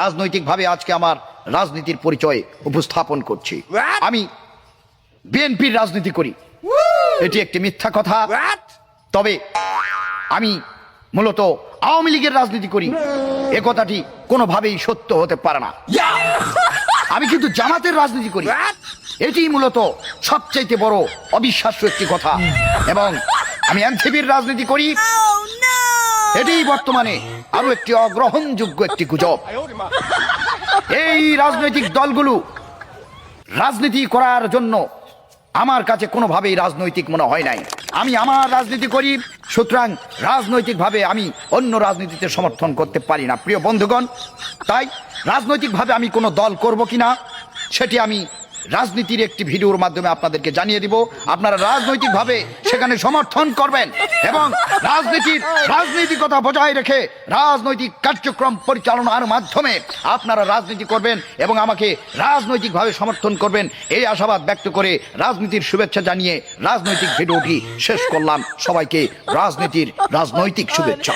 রাজনৈতিকভাবে আজকে আমার রাজনীতির পরিচয় উপস্থাপন করছি। আমি বিএনপির রাজনীতি করি, এটি একটি মিথ্যা কথা। তবে আমি মূলত আওয়ামী লীগের রাজনীতি করি, এ কথাটি কোনোভাবেই সত্য হতে পারে না। আমি কিন্তু জামাতের রাজনীতি করি, এটি মূলত সবচাইতে বড় অবিশ্বাস্য একটি কথা। এবং আমি এনসিপির রাজনীতি করি, এটি বর্তমানে আরো একটি অগ্রহণযোগ্য একটি গুজব। এই রাজনৈতিক দলগুলো রাজনীতি করার জন্য আমার কাছে কোনোভাবেই রাজনৈতিক মনে হয় নাই। আমি আমার রাজনীতি করি, সুতরাং রাজনৈতিকভাবে আমি অন্য রাজনীতিতে সমর্থন করতে পারি না। প্রিয় বন্ধুগণ, তাই রাজনৈতিকভাবে আমি কোনো দল করব কিনা সেটি আমি রাজনীতির একটি ভিডিওর মাধ্যমে আপনাদেরকে জানিয়ে দিব। আপনারা রাজনৈতিকভাবে সেখানে সমর্থন করবেন এবং রাজনৈতিকতা বজায় রেখে রাজনৈতিক কার্যক্রম পরিচালনার মাধ্যমে আপনারা রাজনীতি করবেন এবং আমাকে রাজনৈতিকভাবে সমর্থন করবেন, এই আশাবাদ ব্যক্ত করে রাজনীতির শুভেচ্ছা জানিয়ে রাজনৈতিক ভিডিওটি শেষ করলাম। সবাইকে রাজনৈতিক শুভেচ্ছা।